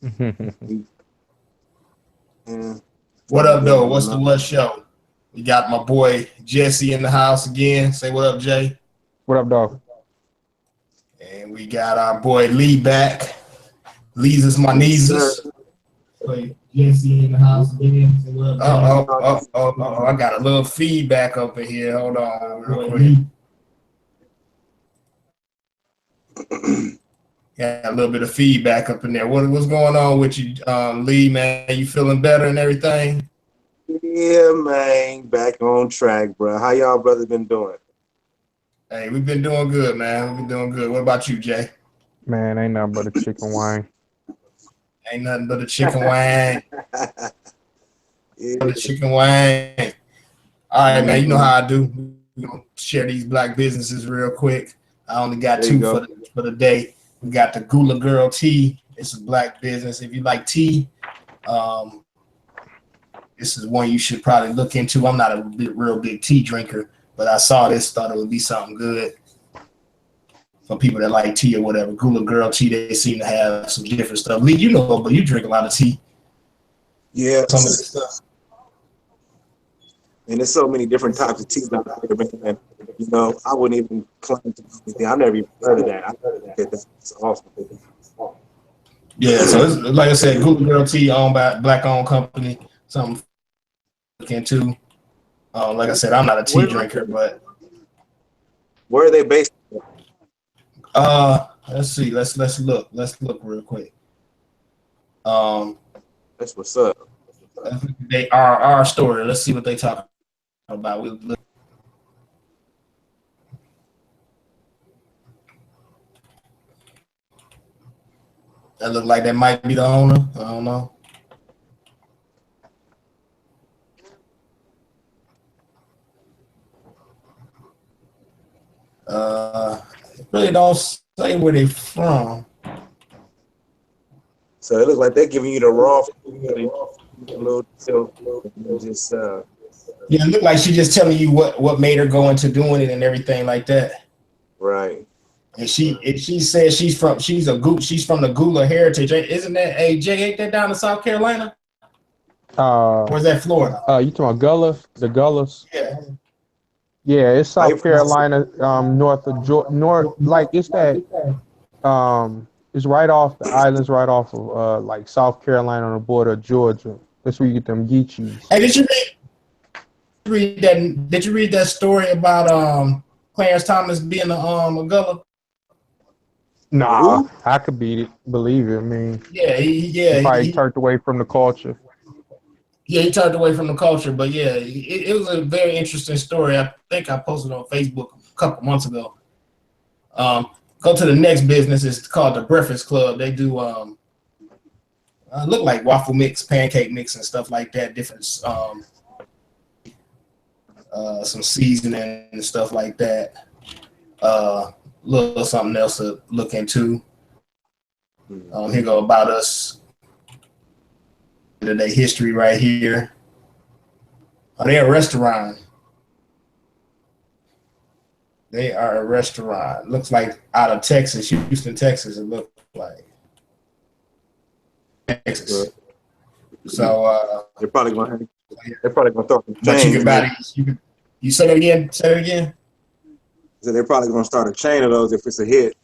Yeah, What something up, good though? going What's the on. what show? We got my boy Jesse in the house again. Say what up, Jay. What up, dog? And we got our boy Lee back. Lee's is my Yes, sir. nieces. Boy, Jesse in the house again. Say what up, Jay. I got a little feedback up in here. Hold on, real quick. Got a little bit of feedback up in there. What's going on with you, Lee? Man, you feeling better and everything? Yeah, man, back on track, bro. How y'all brothers been doing? Hey, we've been doing good, man. We've been doing good. What about you, Jay? Man, ain't nothing but a chicken wing. Ain't nothing but a chicken wing. Yeah, The chicken wing. All right, man. You know mhm. how I do. We gonna share these black businesses real quick. I only got There you two go. for the day. We got the Gula Girl Tea. It's a black business. If you like tea, um, this is one you should probably look into. I'm not a real big tea drinker, but I saw this, thought it would be something good for people that like tea or whatever. Gula Girl Tea. They seem to have some different stuff. Lee, you know, but you drink a lot of tea. Some of this Yes, stuff. and there's so many different types of teas out there, man. I wouldn't even claim to be anything. I never even heard of that. I think that's awesome. Yeah, so it's, like I said, Gula Girl Tea owned by black owned company. Something to look into. Like I said, I'm not a tea Where drinker, but where are they based? let's see, let's look real quick. Um, That's what's up. they are our story. Let's see what they talk about. That look like that might be the owner. I don't know. Really don't say where they from. So it looks like they're giving you the raw food, a little so just Yeah, it look like she just telling you what made her go into doing it and everything like that. right. And she says she's from the Gula heritage. Isn't that AJ? Ain't that down in South Carolina? Uh, Or is that Florida? you talking about Gullah? The Gullahs? Yeah. Yeah, it's How you South pronounce it? Carolina, north of north, like it's that, it's right off the islands, right off of, like South Carolina on the border of Georgia. That's where you get them geechees. Hey, did you read that story about Clarence Thomas being a Gullah? Nah, Who? I could beat it, believe it. I mean, Yeah, he probably turned away from the culture. he turned away from the culture, but yeah, it was a very interesting story. I think I posted on Facebook a couple months ago. Go to the next business. It's called the Breakfast Club. They do look like waffle mix, pancake mix, and stuff like that. Different some seasoning and stuff like that. Little something else to look into. Here go about us. Today history right here. Oh, they're a restaurant. They are a restaurant. Looks like out of Texas, Houston, Texas. It looks like Texas. So, They're probably gonna start a but you chain. can buy these. You say that again. Say it again. So they're probably gonna start a chain of those if it's a hit.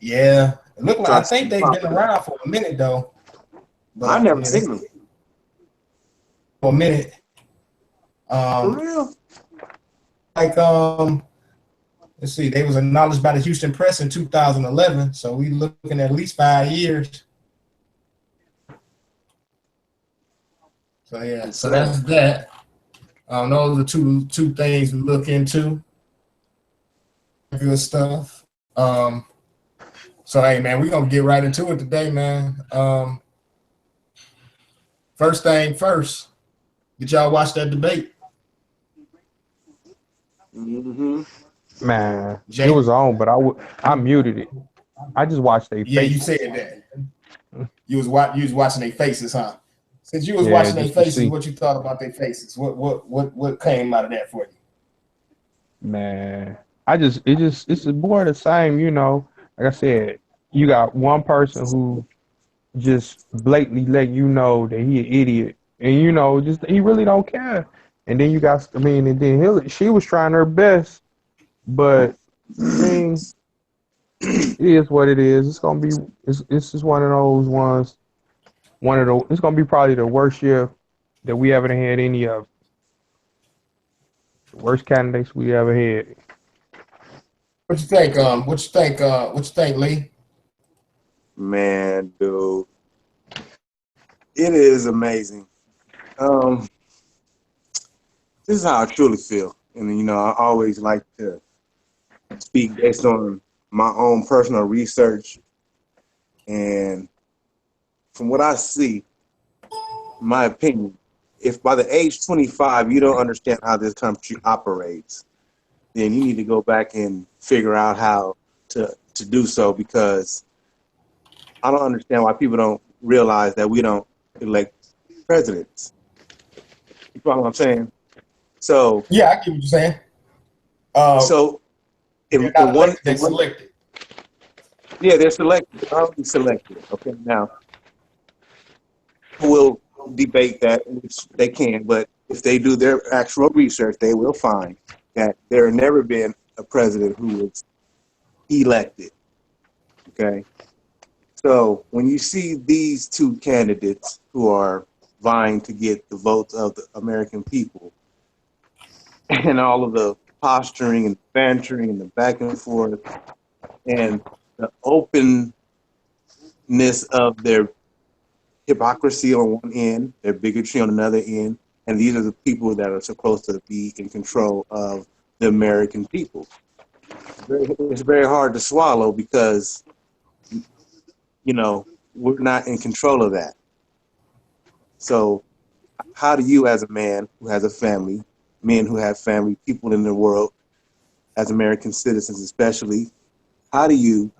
Yeah, it look like Try I to think stay they've been popular. around for a minute though. I've But never yeah, they seen them. for a minute. For Um, real? like let's see, they was acknowledged by the Houston Press in 2011. So we looking at least 5 years. So yeah, so that's that. Those are two things we look into. Good stuff. So hey man, we're gonna get right into it today, man. First thing first, did y'all watch that debate? Mm-hmm. Man, it Jay? was on, but I muted it. I just watched their Yeah, you faces. said that. You was watching their faces, huh? Since you was Yeah, watching their just to faces, see. what you thought about their faces? What came out of that for you? Man, it's more the same, you know. Like I said, you got one person who just blatantly letting you know that he an idiot, and just he really don't care. And then you got, I mean, and then Hillary, she was trying her best, but I mean, it is what it is. It's gonna be, it's just one of those ones. It's gonna be probably the worst year that we ever had any of. The worst candidates we ever had. What you think? What you think, Lee? Man, dude, it is amazing. This is how I truly feel, and I always like to speak based on my own personal research, and from what I see, my opinion, if by the age 25 you don't understand how this country operates, then you need to go back and figure out how to do so, because I don't understand why people don't realize that we don't elect presidents. You follow what I'm saying? So yeah, I get what you're saying. So if they're selected. Yeah, they're selected. They're already selected. Okay, now we'll debate that, which they can, but if they do their actual research, they will find that there has never been a president who was elected. Okay, so when you see these two candidates who are vying to get the votes of the American people, and all of the posturing and bantering and the back and forth and the openness of their hypocrisy on one end, their bigotry on another end, and these are the people that are supposed to be in control of the American people. It's very hard to swallow because, we're not in control of that. So how do you, as a man who has a family, men who have family, people in the world, as American citizens especially, how do you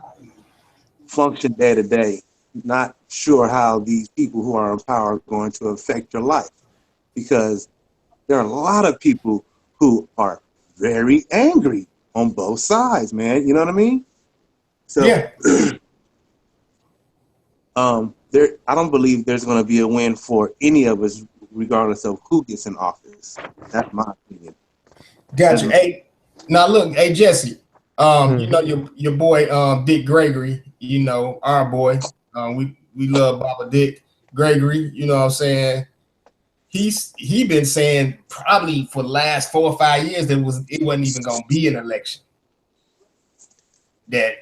function day to day, not sure how these people who are in power are going to affect your life? Because there are a lot of people who are very angry on both sides, man. You know what I mean? So, Yeah. I don't believe there's going to be a win for any of us, regardless of who gets in office. That's my opinion. Gotcha. Hey, now look, hey Jesse, your boy Dick Gregory, our boy. We love Baba Dick Gregory, you know what I'm saying? He been saying probably for the last 4 or 5 years it wasn't even gonna be an election. That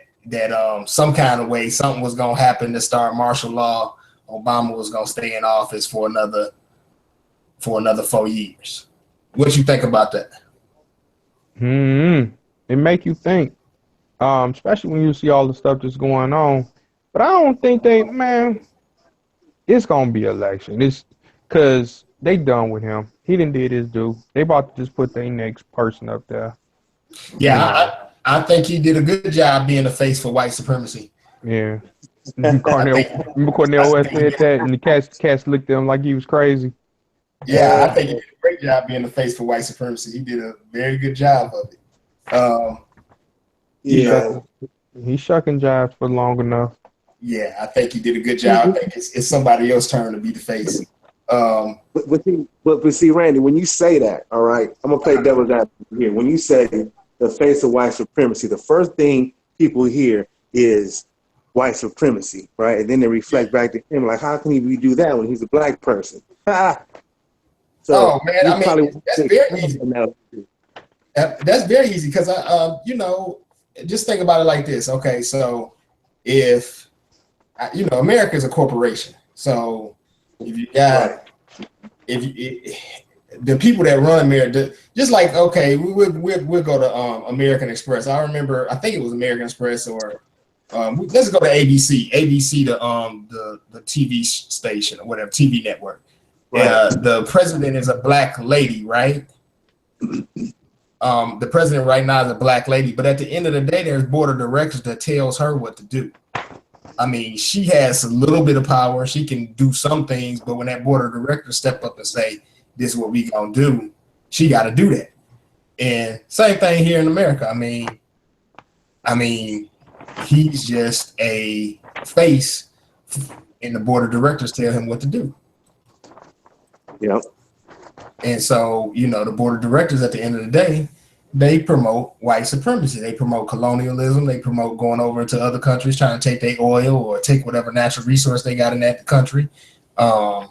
some kind of way something was gonna happen to start martial law. Obama was gonna stay in office for another 4 years. What you think about that? It make you think, especially when you see all the stuff that's going on. But I don't think it's gonna be election. It's because they done with him. He done did his due. They about to just put their next person up there. Yeah, I think he did a good job being the face for white supremacy. Yeah. Cornel West said that, and the cats looked at him like he was crazy. Yeah, I think he did a great job being the face for white supremacy. He did a very good job of it. He shucking jobs for long enough. Yeah, I think he did a good job. I think it's somebody else's turn to be the face. But see, Randy, when you say that, all right, I'm gonna play devil's advocate here. When you say the face of white supremacy, the first thing people hear is white supremacy, right? And then they reflect back to him like, how can he do that when he's a black person? So, man, I mean, that's very easy. That's very easy because just think about it like this. Okay, so if America is a corporation, so if you got the people that run America, just like, okay, we'll go to American Express. I remember, I think it was American Express, or let's go to ABC, the TV station or whatever, TV network. Right. The president is a black lady, right? The president right now is a black lady, but at the end of the day, there's board of directors that tells her what to do. I mean, she has a little bit of power. She can do some things, but when that board of directors step up and say, this is what we gonna do, she got to do that. And same thing here in America. I mean, he's just a face and the board of directors tell him what to do. Yep. And so, the board of directors at the end of the day, they promote white supremacy. They promote colonialism. They promote going over to other countries, trying to take their oil or take whatever natural resource they got in that country. That's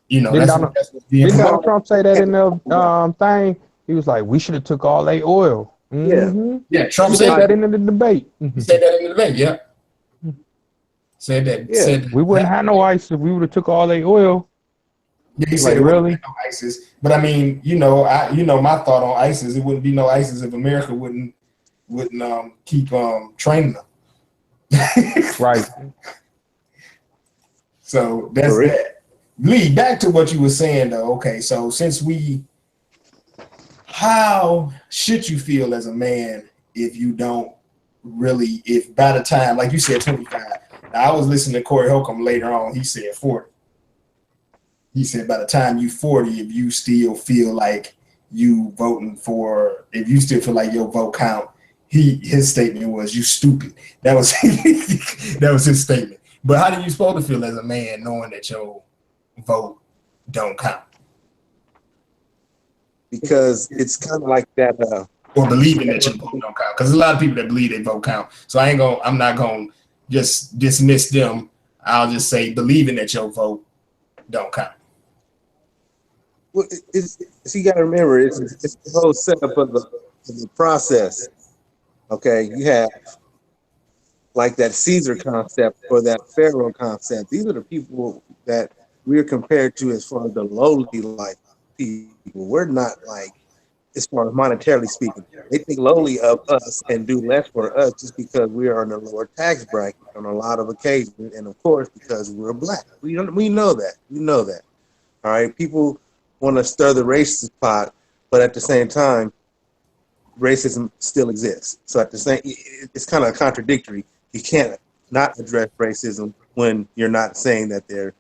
what's being Did Donald promoted. Trump say that in the thing? He was like, we should have took all their oil. Mm-hmm. Yeah, Trump He said said that in the debate. He said that in the debate. Yeah, said that. Yeah. Said that. We wouldn't have no ISIS if we would have took all their oil. Yeah, he Like, said it wouldn't really? be no ISIS, but I mean, my thought on ISIS, it wouldn't be no ISIS if America wouldn't keep training them. Right. So that's For real. that. Lee, back to what you were saying though. Okay, so how should you feel as a man if you don't really, if by the time, like you said, 25. Now, I was listening to Corey Holcomb later on. He said 40. He said by the time you 40, if you still feel like you voting for, if you still feel like your vote count, his statement was, you stupid. That was that was his statement. But how do you supposed to feel as a man knowing that your vote don't count? Because it's kind of like that. Or believing that your vote don't count. Because there's a lot of people that believe they vote count. So I'm not gonna just dismiss them. I'll just say believing that your vote don't count. Well, so you got to remember, it's the whole setup of the process. Okay, you have like that Caesar concept or that Pharaoh concept. These are the people that we're compared to as far as the lowly life people. We're not like, as far as monetarily speaking, they think lowly of us and do less for us just because we are in the lower tax bracket on a lot of occasions, and of course because we're black. We know that. We know that. All right, people want to stir the racist pot, but at the same time, racism still exists. So it's kind of contradictory. You can't not address racism when you're not saying that there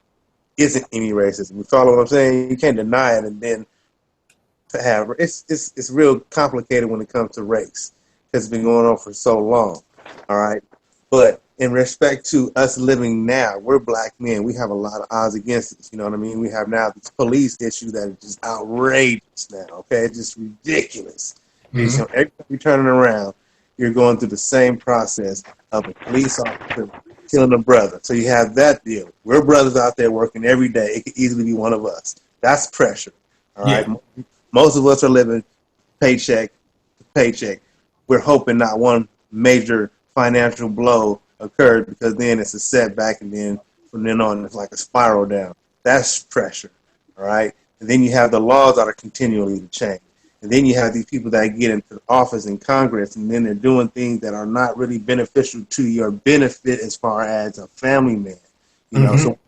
isn't any racism. You follow what I'm saying? You can't deny it and then to have it's real complicated when it comes to race because it's been going on for so long. All right, but in respect to us living now, we're black men. We have a lot of odds against us. You know what I mean? We have now this police issue that is just outrageous now. Okay, it's just ridiculous. Mm-hmm. So every time you're turning around, you're going through the same process of a police officer killing a brother. So you have that deal. We're brothers out there working every day. It could easily be one of us. That's pressure. All right. Yeah. Most of us are living paycheck to paycheck. We're hoping not one major financial blow occurred because then it's a setback, and then from then on it's like a spiral down. That's pressure. All right. And then you have the laws that are continually to change. And then you have these people that get into office in Congress, and then they're doing things that are not really beneficial to your benefit as far as a family man. You know, so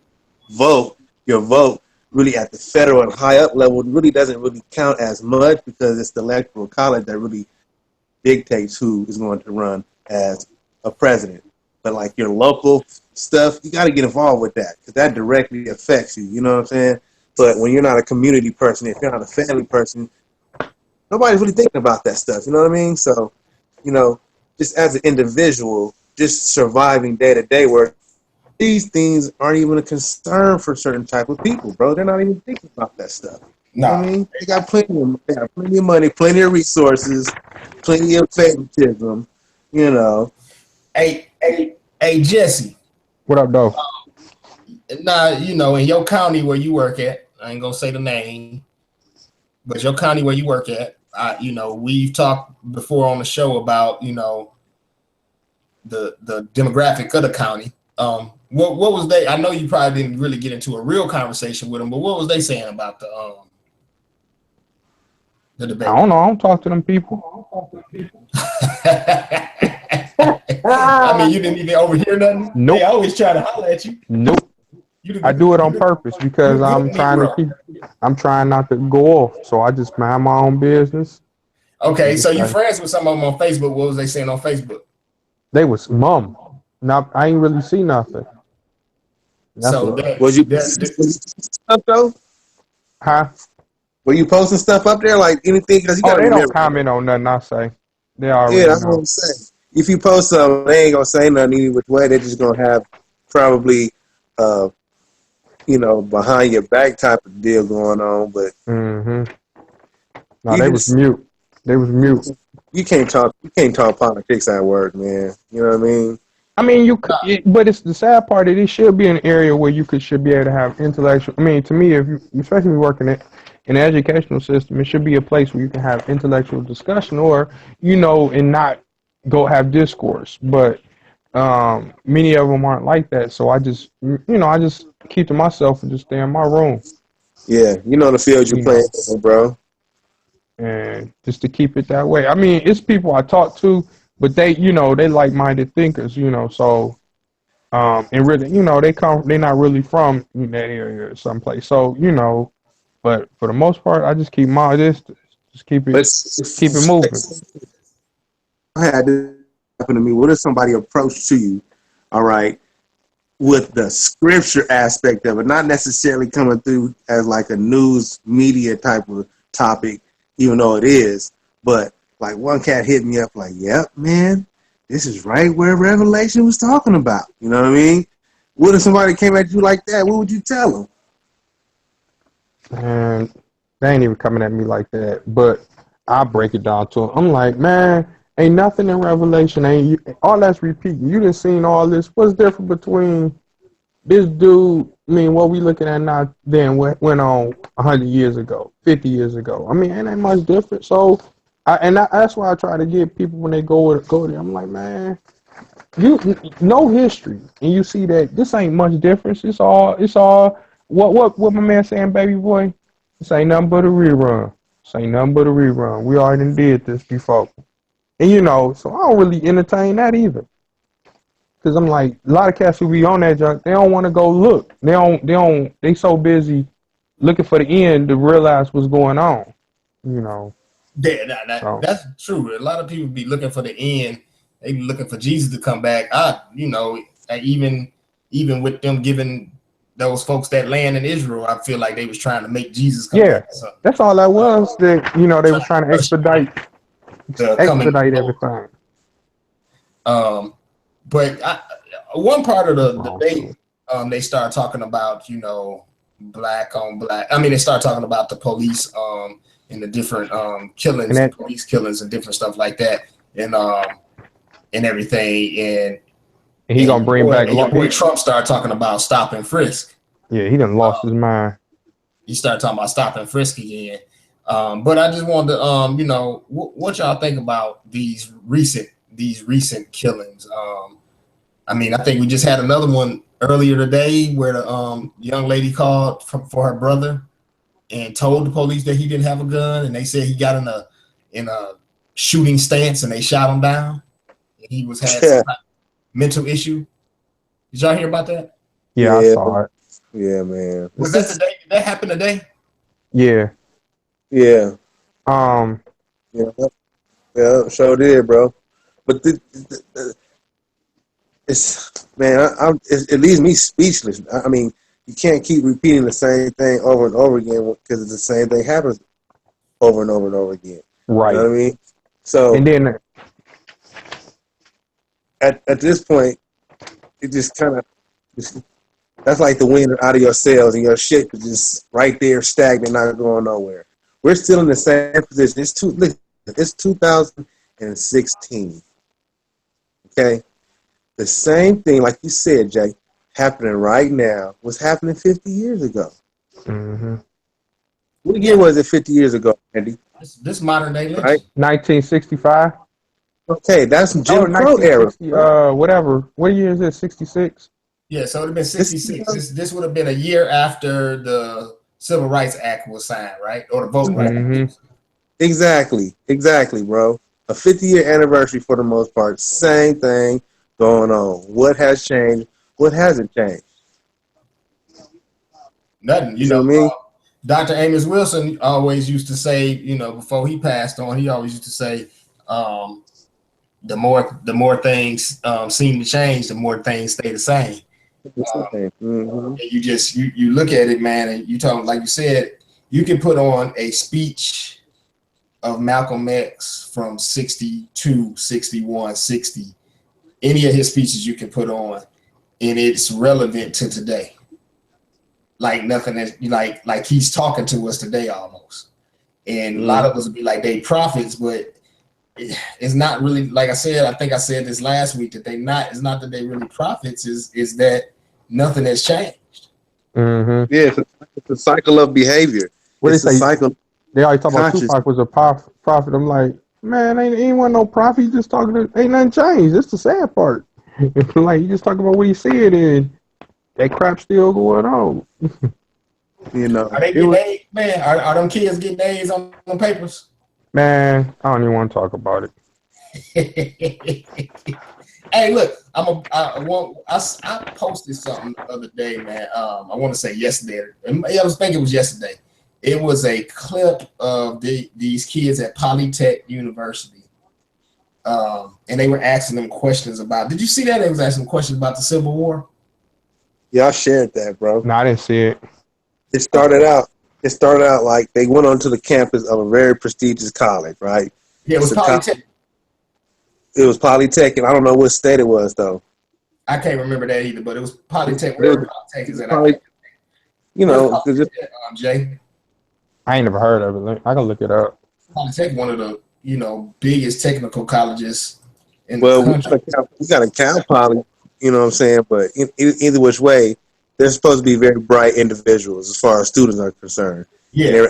your vote really at the federal and high up level really doesn't really count as much because it's the electoral college that really dictates who is going to run as a president. But like your local stuff, you got to get involved with that because that directly affects you. You know what I'm saying? But when you're not a community person, if you're not a family person, nobody's really thinking about that stuff. You know what I mean? So, just as an individual, just surviving day to day, where these things aren't even a concern for certain type of people, bro. They're not even thinking about that stuff. You know what I mean? They got plenty of money, plenty of resources, plenty of favoritism. Hey, Jesse. What up, though? Now, in your county where you work at, I ain't gonna say the name, but your county where you work at, we've talked before on the show about, the demographic of the county. What was they? I know you probably didn't really get into a real conversation with them, but what was they saying about the debate? I don't know. I don't talk to them people. I mean, you didn't even overhear nothing? Nope. They always try to holler at you. Nope. I do it on purpose because I'm trying not to go off. So I just mind my own business. Okay, so you friends with some of them on Facebook. What was they saying on Facebook? They was mum. Now I ain't really see nothing. Was you stuff though? Huh? Were you posting stuff up there like anything? Because they don't comment on nothing I say. They already that's know. what I'm saying. If you post something, they ain't gonna say nothing any which way. They're just gonna have probably behind your back type of deal going on, but No, you they was just mute. They was mute. you can't talk politics at work, man. You know what I mean? I mean, but it's the sad part that it should be an area where you should be able to have intellectual. I mean, to me, if you, especially if you're working in the educational system, it should be a place where you can have intellectual discussion, or and not go have discourse. But many of them aren't like that, so I just keep to myself and just stay in my room, Yeah, you know the field you're you playing, know, in, bro. and just to keep it that way. I mean, it's people I talk to, but they like-minded thinkers, so. And really, they're not really from that area or someplace. So, but for the most part, I just keep my distance. Just But keep it moving. I had this happen to me. What if somebody approached to you, all right, with the scripture aspect of it, not necessarily coming through as like a news media type of topic, even though it is, but like one cat hit me up like, "Yep, man, this is right where Revelation was talking about." You know what I mean? What if somebody came at you like that? What would you tell them? And they ain't even coming at me like that. But I break it down to them. I'm like, man, ain't nothing in Revelation. All that's repeating. You done seen all this. What's different between this dude? I mean, what we looking at now than what went on 100 years ago, 50 years ago. I mean, ain't that much different. So, that's why I try to get people when they go there. I'm like, man, you know history, and you see that this ain't much difference. It's all what my man saying, baby boy. This ain't nothing but a rerun. This ain't nothing but a rerun. We already did this before, and so I don't really entertain that either. Cause I'm like, a lot of cats who be on that junk, they don't want to go look. They so busy looking for the end to realize what's going on. Yeah, So that's true. A lot of people be looking for the end. They be looking for Jesus to come back. Even with them giving those folks that land in Israel, I feel like they was trying to make Jesus come yeah, back. So, that's all that was. That they was trying to to come in. expedite everything. But one part of the Wrong debate, too. they start talking about, black on black. I mean, they start talking about the police, and the different And killings, that police killings, and different stuff like that, and everything. he gonna bring back. Your boy Trump started talking about stop and frisk. Yeah, he done lost his mind. He started talking about stop and frisk again. But I just wanted to, what y'all think about these recent killings? I mean, I think we just had another one earlier today where the young lady called for her brother and told the police that he didn't have a gun, and they said he got in a shooting stance and they shot him down. And he had some mental issue. Did y'all hear about that? Yeah, I saw it. Yeah, man. Was that today? Did that happen today? Yeah. Yeah. Um. Yeah, sure did, bro. But it leaves me speechless. I mean, you can't keep repeating the same thing over and over again because the same thing happens over and over and over again. Right. You know what I mean? So, and then at this point, it just kind of that's like the wind out of your sails and your ship is just right there, stagnant, not going nowhere. We're still in the same position. It's 2016. Okay, the same thing, like you said, Jay, happening right now was happening 50 years ago. mm-hmm. What year was it 50 years ago, Andy? This modern day lynching. Right? 1965. Okay, that's Jim Crow era. Whatever. What year is it? 66. Yeah, so it would have been 66. This would have been a year after the Civil Rights Act was signed, right? Or the Voting Rights Act. Exactly, bro. A 50-year anniversary for the most part. Same thing going on. What has changed? What hasn't changed? Nothing. You know what I mean? Dr. Amos Wilson always used to say, before he passed on, he always used to say, the more things seem to change, the more things stay the same. Mm-hmm. You look at it, man, and you talk, like you said, you can put on a speech of Malcolm X from 62, 61, 60, any of his speeches you can put on, and it's relevant to today. Like nothing is like he's talking to us today almost. And a lot of us would be like they prophets, but it's not really, like I said, I think I said this last week, that it's not that they really prophets, is that nothing has changed. Mm-hmm. Yeah, it's a cycle of behavior. What It's they a say? cycle. They always talk about Conscious. Tupac was a prophet. I'm like, man, ain't one no prophet. He just talking to, ain't nothing changed. That's the sad part. Like, he just talking about what he said, and that crap still going on. You know, Are they getting A's, man? Are them kids getting A's on papers? Man, I don't even want to talk about Hey, look, I posted something the other day, man. I want to say yesterday. I was thinking it was yesterday. It was a clip of these kids at Polytech University, and they were asking them questions about. Did you see that? They was asking them questions about the Civil War. yeah, I shared that, bro. it. No, I didn't see it. It started out like they went onto the campus of a very prestigious college, right? Yeah, it was Polytech. It was Polytech, and I don't know what state it was though. I can't remember that either, but it was Polytech. It Wherever was Polytech is at, you know, because Jay. I ain't never heard of it. I can look it up. Polytech, one of the biggest technical colleges in the well, country. we got to count Poly, you know what I'm saying? But either which way, they're supposed to be very bright individuals as far as students are concerned. Yeah, And they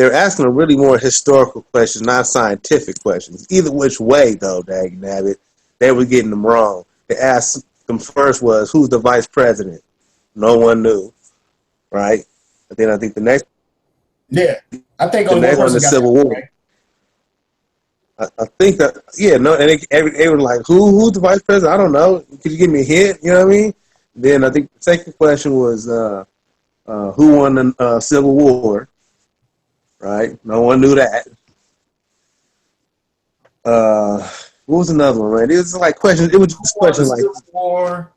were asking them really more historical questions, not scientific questions. Either which way, though, dang nabbit, they were getting them wrong. They asked them first was, who's the vice president? No one knew, right? And then I think the next I think the only next one one, person the got Civil that War. right. I think that, and they were like, who's the vice president? I don't know. Could you give me a hint? You know what I mean? Then I think the second question was, who won the Civil War? Right? No one knew that. What was another one, man? It was like questions. It was just questions like Civil War.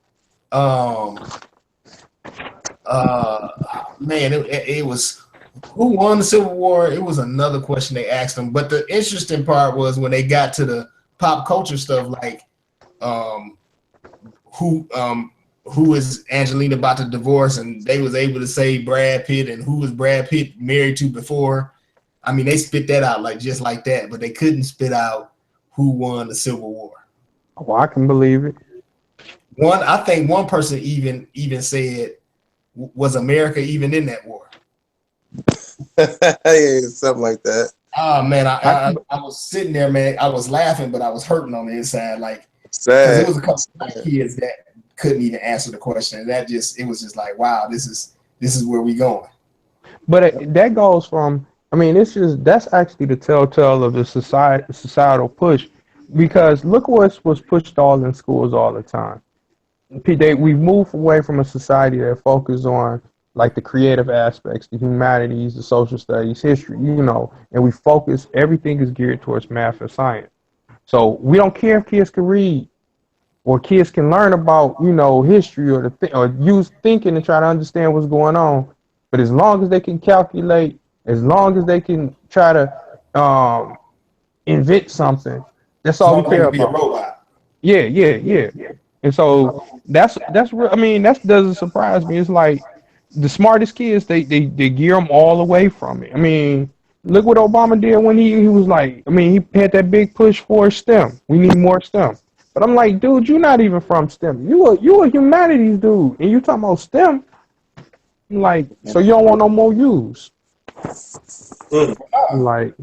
Man, it was who won the Civil War. It was another question they asked them. But the interesting part was when they got to the pop culture stuff, like who is Angelina about to divorce, and they was able to say Brad Pitt, and who was Brad Pitt married to before. I mean, they spit that out like just like that, but they couldn't spit out who won the Civil War. Oh, I can believe it. I think one person even said, was America even in that war? yeah, something like that. Oh man, I was sitting there, man. I was laughing, but I was hurting on the inside, like because Sad. it was a couple of kids that couldn't even answer the question. And it was just like, wow, this is where we going. But that goes from, I mean, that's actually the telltale of the societal push, because look what was pushed all in schools all the time. We've moved away from a society that focuses on like the creative aspects, the humanities, the social studies, history, and we focus, everything is geared towards math and science. So we don't care if kids can read or kids can learn about, history or use thinking and try to understand what's going on. But as long as they can calculate, as long as they can try to invent something, that's all we care Be a about. robot. Yeah. And so that's real. I mean, that doesn't surprise me. It's like the smartest kids, they gear them all away from it. I mean, look what Obama did when he was like, I mean, he had that big push for STEM. We need more STEM. But I'm like, dude, you're not even from STEM. You a humanities dude, and you talking about STEM. I'm like, so you don't want no more U's. Like,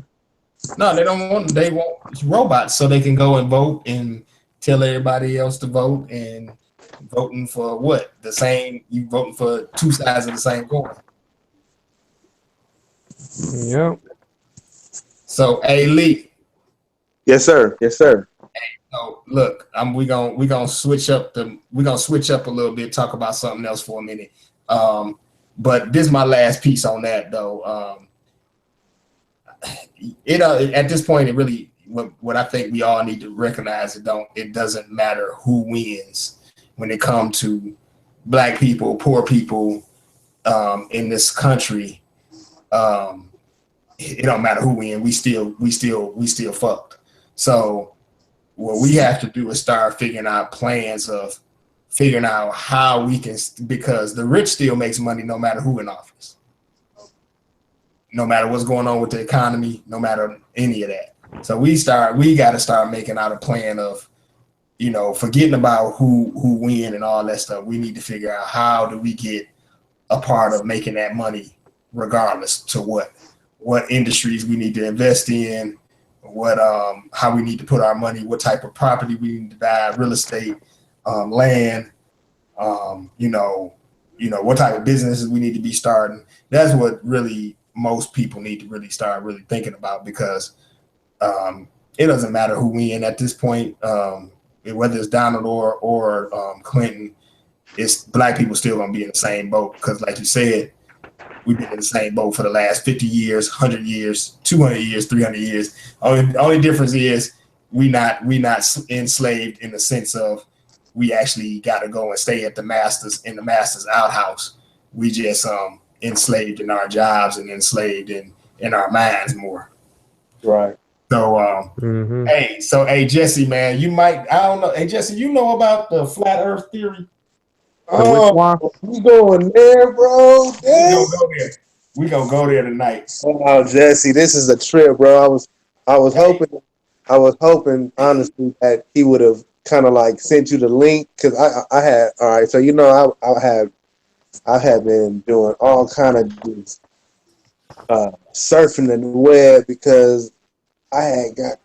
No, they want robots so they can go and vote and tell everybody else to vote, and voting for what? The same, you voting for two sides of the same coin. yeah. So, hey Lee. Yes, sir. Yes, sir. So look, we're gonna switch up a little bit, talk about something else for a minute. But this is my last piece on that though. At this point, it really, what I think we all need to recognize, it doesn't matter who wins when it comes to black people, poor people in this country. It don't matter who wins, we still fucked. So what we have to do is start figuring out plans of figuring out how we can, because the rich still makes money no matter who in office, no matter what's going on with the economy, no matter any of that. So we got to start making out a plan of, forgetting about who win and all that stuff. We need to figure out how do we get a part of making that money, regardless to what industries we need to invest in, how we need to put our money, what type of property we need to buy, real estate, land, what type of businesses we need to be starting. That's what really most people need to really start really thinking about, because it doesn't matter who win at this point, whether it's Donald or Clinton. It's black people still gonna be in the same boat, because like you said, we've been in the same boat for the last 50 years, 100 years, 200 years, 300 years. Only difference is we not enslaved in the sense of we actually got to go and stay at the master's outhouse. We just enslaved in our jobs and enslaved in our minds more. Right. So hey Jesse, man, I don't know. Hey Jesse, you know about the flat Earth theory? Oh, we going there, bro? We gonna go there tonight. Oh, Jesse, this is a trip, bro. I was hoping honestly that he would have kind of like sent you the link, because I had, all right. So I have been doing all kind of surfing in the web, because I had got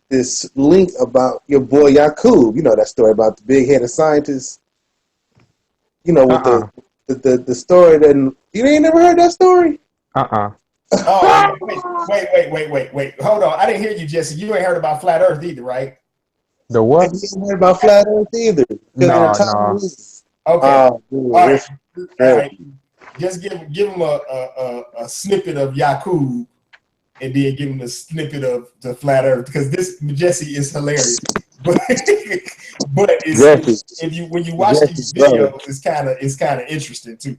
this link about your boy Yakub. You know that story about the big-headed scientist. With the story that you ain't never heard that story? Oh, wait. Hold on. I didn't hear you, Jesse. You ain't heard about flat Earth either, right? The what? You ain't heard about flat Earth either. No. Okay. All right. Just give him a snippet of Yakub, and then give him a snippet of the flat Earth, because this Jesse is hilarious. But when you watch these videos, it's kind of interesting too.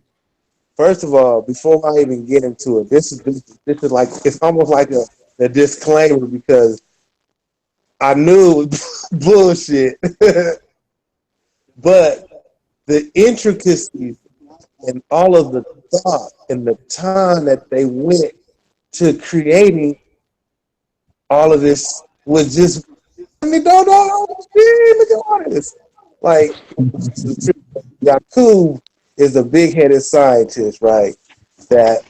First of all, before I even get into it, this is like, it's almost like a disclaimer, because I knew it was bullshit, but the intricacies and all of the thought and the time that they went to creating all of this was just, look at all this. Like, Yakub is a big-headed scientist, right? That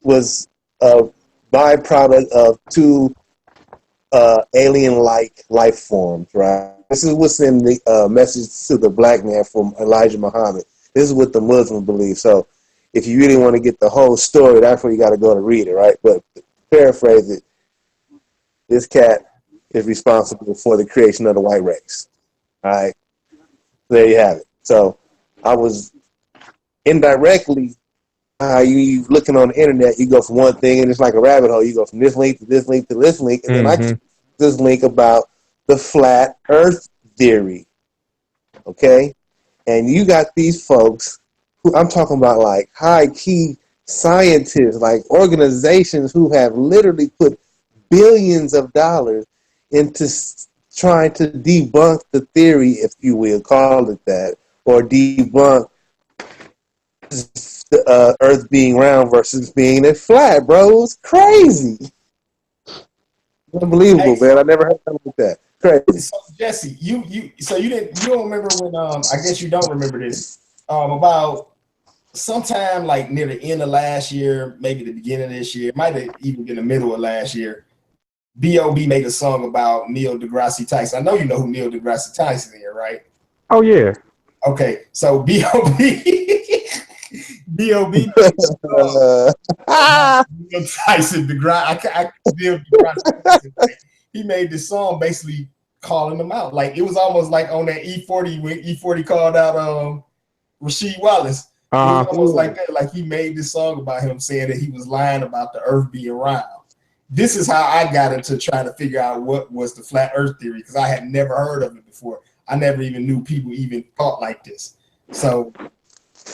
was a byproduct of two alien-like life forms, right? This is what's in the message to the black man from Elijah Muhammad. This is what the Muslims believe. So if you really want to get the whole story, that's where you got to go to read it, right? But to paraphrase it, this cat is responsible for the creation of the white race. All right? There you have it. So I was indirectly, you looking on the internet, you go from one thing and it's like a rabbit hole. You go from this link to this link to this link, and then I click this link about the flat Earth theory. Okay? And you got these folks who I'm talking about, like high key scientists, like organizations who have literally put billions of dollars into trying to debunk the theory, if you will call it that, or debunk the Earth being round versus being a flat, bro. It's crazy. Unbelievable, man. I never heard something like that. Crazy. So Jesse, you don't remember when I guess you don't remember this. About sometime like near the end of last year, maybe the beginning of this year, it might have even been the middle of last year, B.O.B. made a song about Neil deGrasse Tyson. I know you know who Neil deGrasse Tyson is, right? Oh yeah. Okay, so B.O.B. Neil Tyson deGrasse. He made this song basically calling them out. Like it was almost like on that E40 when E40 called out Rasheed Wallace. It was almost like that. Like he made this song about him saying that he was lying about the Earth being round. This is how I got into trying to figure out what was the flat Earth theory, because I had never heard of it before. I never even knew people even thought like this. So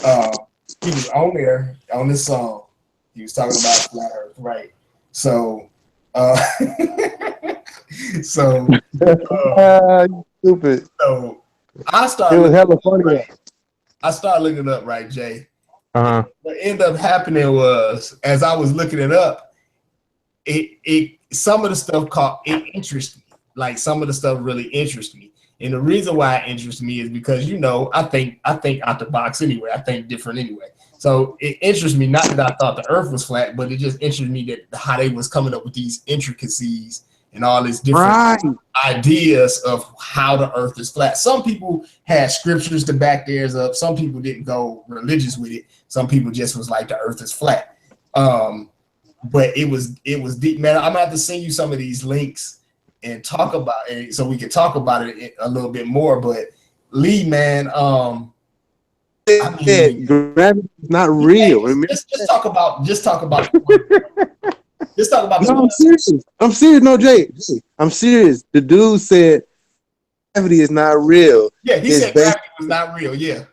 he was on there on this song. He was talking about flat Earth, right? So stupid. So I It started was looking hella up, funny. right? I started looking it up, right, Jay? Uh-huh. What ended up happening was, as I was looking it up, it some of the stuff caught it interested me. Like some of the stuff really interested me. And the reason why it interests me is because I think out the box anyway. I think different anyway. So it interests me, not that I thought the earth was flat, but it just interested me that how they was coming up with these intricacies and all these different Right. ideas of how the earth is flat. Some people had scriptures to back theirs up. Some people didn't go religious with it. Some people just was like the earth is flat. But it was deep, man. I'm gonna have to send you some of these links and talk about it so we can talk about it a little bit more. But Lee, man, I mean, Gravity is not real. Remember? just talk about just talk about No, I'm serious. I'm serious. No, Jay. I'm serious. The dude said gravity is not real. Yeah, he It's said gravity was not real. Yeah,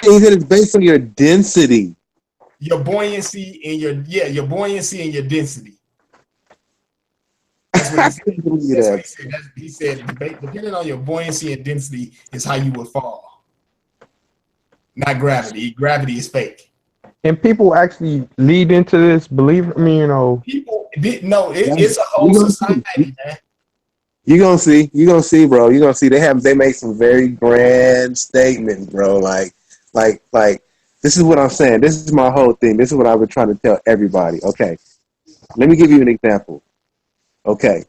he said it's based on your density. your buoyancy and your buoyancy and your density. That's what I he said. couldn't believe That's what that. he said. He said depending on your buoyancy and density is how you would fall. Not gravity. Gravity is fake. And people actually lead into this belief. I mean, you know, People didn't know it's a whole society, man. You're gonna see, bro. You're gonna see they make some very grand statements, bro. Like this is what I'm saying. This is my whole thing. This is what I've been trying to tell everybody. Okay. Let me give you an example. Okay.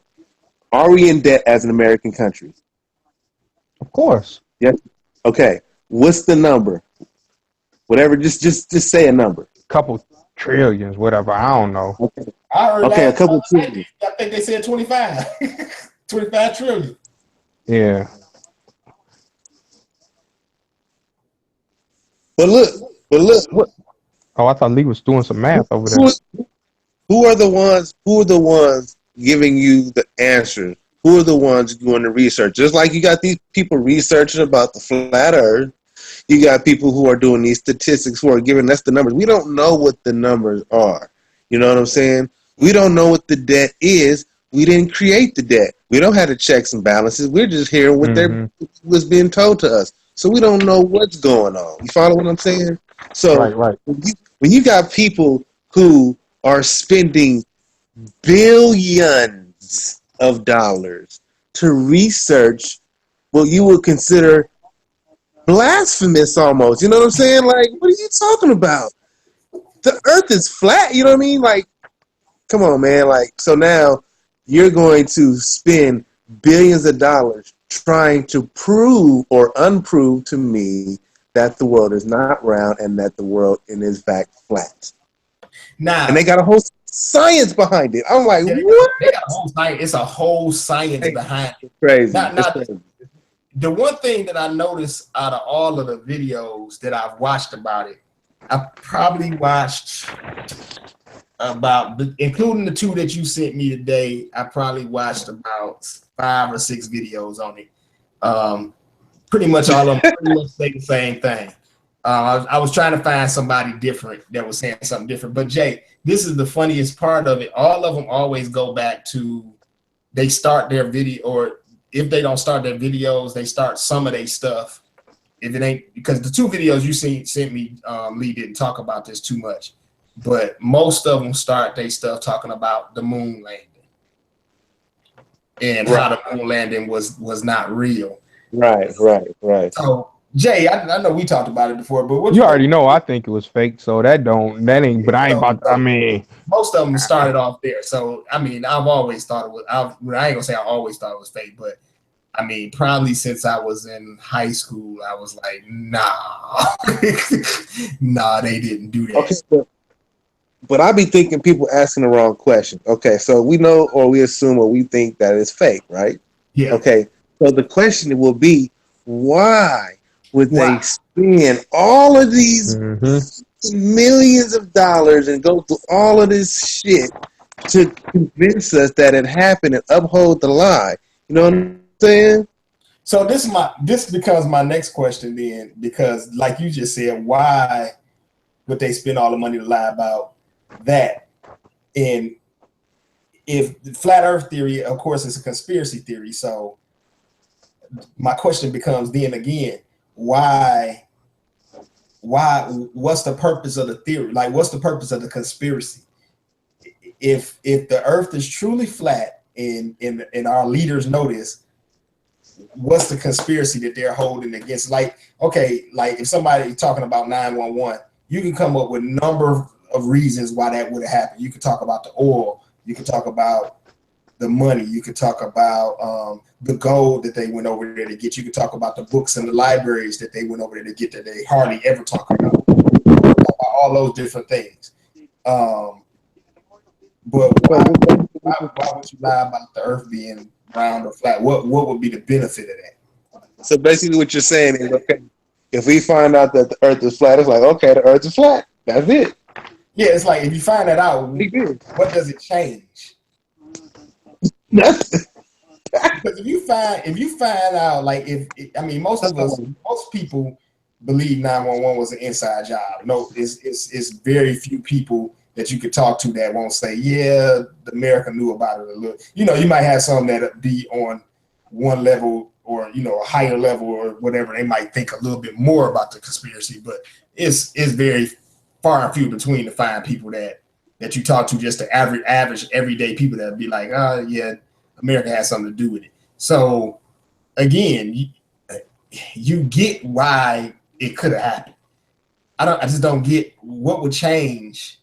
Are we in debt as an American country? of course. Yes. Okay. What's the number? Whatever, just say a number. Couple trillions, whatever. I don't know. Okay. I heard Okay, a last couple time, trillion. I think they said 25. 25 trillion. Yeah. But look. What? Oh, I thought Lee was doing some math over there. Who are the ones giving you the answers? Who are the ones doing the research? Just like you got these people researching about the flat earth, you got people who are doing these statistics who are giving us the numbers. We don't know what the numbers are. You know what I'm saying? We don't know what the debt is. We didn't create the debt. We don't have the checks and balances. We're just hearing what was being told to us. So we don't know what's going on. You follow what I'm saying? So Right. when you got people who are spending billions of dollars to research what you would consider blasphemous almost. You know what I'm saying? Like, what are you talking about? The earth is flat. You know what I mean? Like, come on, man. Like, so now you're going to spend billions of dollars trying to prove or unprove to me that the world is not round and that the world is in fact flat. Nah, And they got a whole science behind it. I'm like, what? They got a whole science. It's a whole science behind it. Crazy. Now, Crazy. the one thing that I noticed out of all of the videos that I've watched about it, I probably watched about, including the two that you sent me today, I probably watched about 5 or 6 videos on it. Pretty much all of them pretty much say the same thing. I was trying to find somebody different that was saying something different. But Jay, this is the funniest part of it. All of them always go back to they start their video, or if they don't start their videos, they start some of their stuff. If it ain't, because the 2 videos you sent me, Lee didn't talk about this too much, but most of them start their stuff talking about the moon landing and how the moon landing was not real. Right. So Jay, I know we talked about it before, but what You already know I think it was fake, so that ain't. But I ain't about. I mean, most of them started off there. So I mean, I've always thought it was. I ain't gonna say I always thought it was fake, but I mean, probably since I was in high school, I was like, nah, nah, they didn't do that. Okay, but I be thinking people asking the wrong question. Okay, so we know or we assume or we think that it's fake, right? Yeah. Okay, so the question will be, why would they spend all of these millions of dollars and go through all of this shit to convince us that it happened and uphold the lie? You know what I'm saying? So this becomes my next question then, because like you just said, why would they spend all the money to lie about that? And if the flat earth theory, of course, is a conspiracy theory. So my question becomes then again, why what's the purpose of the theory? Like, what's the purpose of the conspiracy? If the earth is truly flat and our leaders know this, what's the conspiracy that they're holding against? Like, okay, like if somebody talking about 911, you can come up with a number of reasons why that would have happened. You could talk about the oil, you could talk about the money, you could talk about the gold that they went over there to get, you could talk about the books and the libraries that they went over there to get that they hardly ever talk about. All those different things. But why would you lie about the earth being round or flat? What would be the benefit of that? So basically, what you're saying is, okay, if we find out that the earth is flat, it's like, okay, the earth is flat. That's it. Yeah, it's like if you find that out, what does it change? Nothing. Because if you find out, like most people believe 911 was an inside job. No, it's very few people that you could talk to that won't say, yeah, America knew about it a little. You know, you might have some that be on one level or, you know, a higher level or whatever. They might think a little bit more about the conspiracy, but it's very far and few between to find people that you talk to, just the average everyday people that be like, oh yeah, America has something to do with it. So again, you get why it could have happened. I just don't get what would change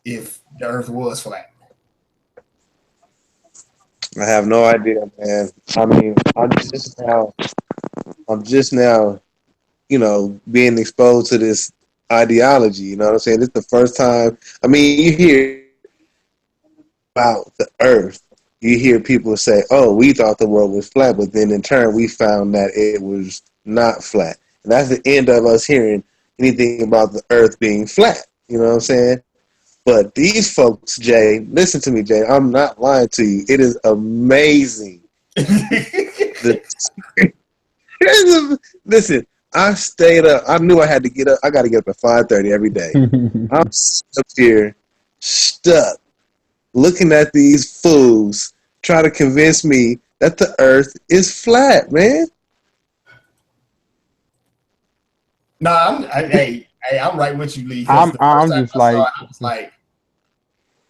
if the earth was flat. I have no idea, man. I mean, I'm just now, you know, being exposed to this ideology. You know what I'm saying? It's the first time. I mean, you hear about the earth. You hear people say, oh, we thought the world was flat, but then in turn we found that it was not flat. And that's the end of us hearing anything about the earth being flat. You know what I'm saying? But these folks, Jay, listen to me, Jay. I'm not lying to you. It is amazing. Listen, I stayed up. I knew I had to get up. I got to get up at 5:30 every day. I'm up here, stuck, looking at these fools, trying to convince me that the earth is flat, man. Nah, I'm right with you, Lee. I'm just like,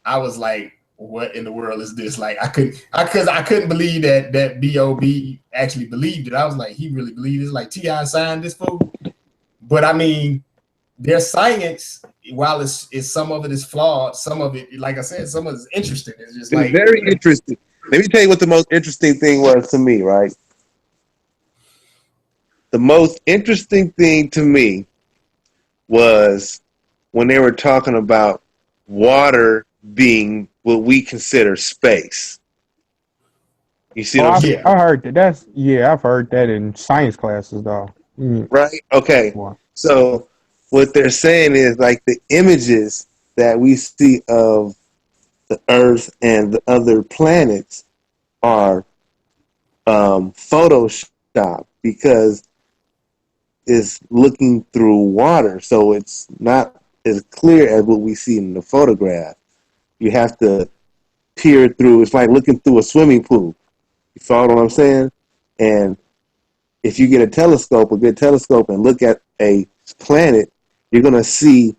I was like, what in the world is this? Like, I couldn't believe that B.O.B. actually believed it. I was like, he really believed it. Like, T.I. signed this fool. But I mean, their science, while it's some of it is flawed, some of it, like I said, some of it is interesting. It's just like very interesting. Let me tell you what the most interesting thing was to me, right? The most interesting thing to me was when they were talking about water being what we consider space. You see what I'm saying? I heard that. I've heard that in science classes, though. Right? Okay. Wow. So what they're saying is, like, the images that we see of the Earth and the other planets are Photoshop, because it's looking through water, so it's not as clear as what we see in the photograph. You have to peer through. It's like looking through a swimming pool. You follow what I'm saying? And if you get a good telescope, and look at a planet, you're going to see